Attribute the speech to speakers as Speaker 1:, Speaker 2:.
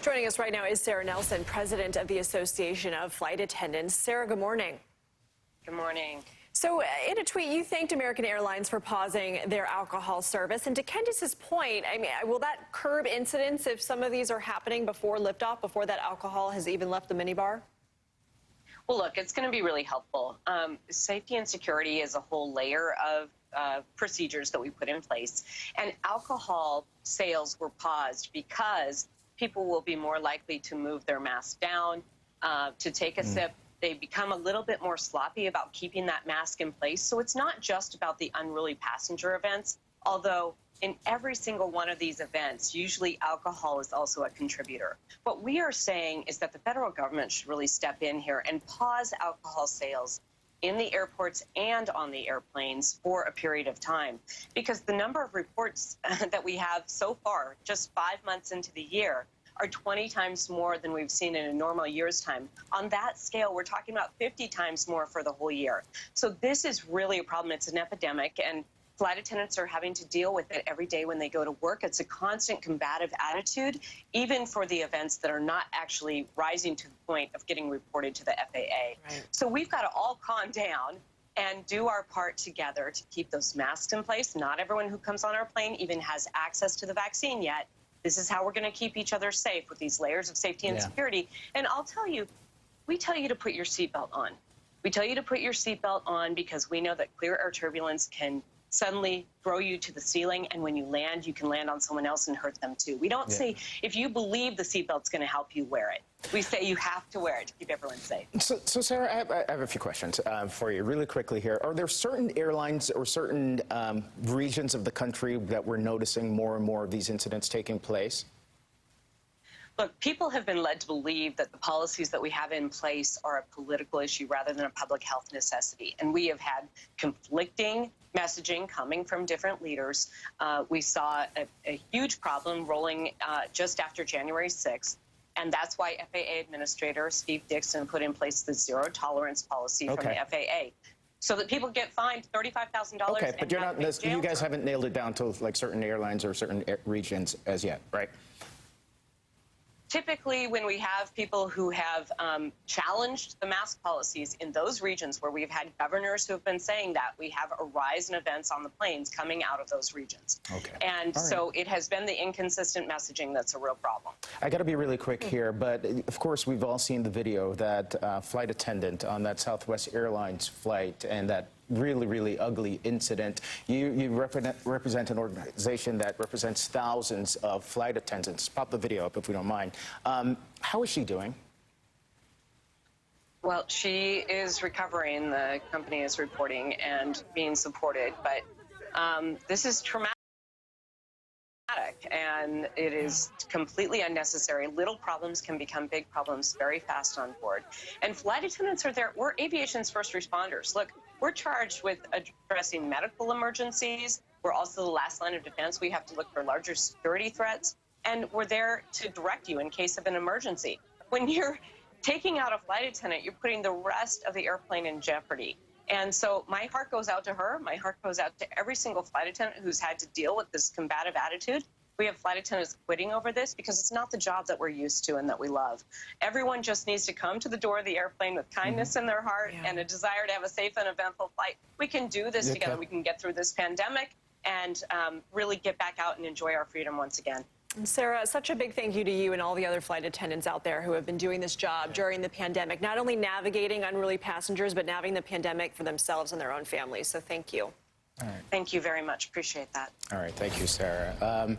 Speaker 1: Joining us right now is Sara Nelson, president of the Association of Flight Attendants. Sara, good morning.
Speaker 2: Good morning.
Speaker 1: So in a tweet, you thanked American Airlines for pausing their alcohol service. And to Kendis's point, I mean, will that curb incidents if some of these are happening before liftoff, before that alcohol has even left the minibar?
Speaker 2: Well, look, it's going to be really helpful. Safety and security is a whole layer of procedures that we put in place. And alcohol sales were paused because people will be more likely to move their mask down, to take a sip. They become a little bit more sloppy about keeping that mask in place. So it's not just about the unruly passenger events, although in every single one of these events, usually alcohol is also a contributor. What we are saying is that the federal government should really step in here and pause alcohol sales in the airports and on the airplanes for a period of time, because the number of reports that we have so far, just 5 months into the year, are 20 times more than we've seen in a normal year's time. On that scale, we're talking about 50 times more for the whole year. So this is really a problem. It's an epidemic, and flight attendants are having to deal with it every day when they go to work. It's a constant combative attitude, even for the events that are not actually rising to the point of getting reported to the FAA.
Speaker 1: Right.
Speaker 2: So we've got to all calm down and do our part together to keep those masks in place. Not everyone who comes on our plane even has access to the vaccine yet. This is how we're going to keep each other safe, with these layers of safety and security. And I'll tell you, we tell you to put your seatbelt on. We tell you to put your seatbelt on because we know that clear air turbulence can suddenly throw you to the ceiling, and when you land, you can land on someone else and hurt them too. We don't say, if you believe the seatbelt's going to help you, wear it. We say you have to wear it to keep everyone safe.
Speaker 3: So Sara, I have a few questions for you really quickly here. Are there certain airlines or certain regions of the country that we're noticing more and more of these incidents taking place?
Speaker 2: Look, people have been led to believe that the policies that we have in place are a political issue rather than a public health necessity. And we have had conflicting messaging coming from different leaders. We saw a huge problem rolling just after January 6th. And that's why FAA Administrator Steve Gibson put in place the zero tolerance policy from the FAA, so that people get fined $35,000.
Speaker 3: Okay, but you guys haven't nailed it down to like certain airlines or certain regions as yet, right?
Speaker 2: Typically, when we have people who have challenged the mask policies in those regions where we've had governors who have been saying that, we have a rise in events on the planes coming out of those regions. Okay. And so it has been the inconsistent messaging that's a real problem.
Speaker 3: I got to be really quick here, but of course we've all seen the video that flight attendant on that Southwest Airlines flight and that really ugly incident. You represent an organization that represents thousands of flight attendants. Pop the video up if we don't mind. How is she doing?
Speaker 2: Well, she is recovering. The company is reporting and being supported, but this is traumatic. And it is completely unnecessary. Little problems can become big problems very fast on board. And flight attendants are there. We're aviation's first responders. Look, we're charged with addressing medical emergencies. We're also the last line of defense. We have to look for larger security threats. And we're there to direct you in case of an emergency. When you're taking out a flight attendant, you're putting the rest of the airplane in jeopardy. And so my heart goes out to her. My heart goes out to every single flight attendant who's had to deal with this combative attitude. We have flight attendants quitting over this because it's not the job that we're used to and that we love. Everyone just needs to come to the door of the airplane with kindness in their heart and a desire to have a safe and eventful flight. We can do this together. We can get through this pandemic and really get back out and enjoy our freedom once again.
Speaker 1: And Sara, such a big thank you to you and all the other flight attendants out there who have been doing this job during the pandemic, not only navigating unruly passengers, but navigating the pandemic for themselves and their own families. So thank you.
Speaker 2: All right. Thank you very much. Appreciate that.
Speaker 3: All right. Thank you, Sara.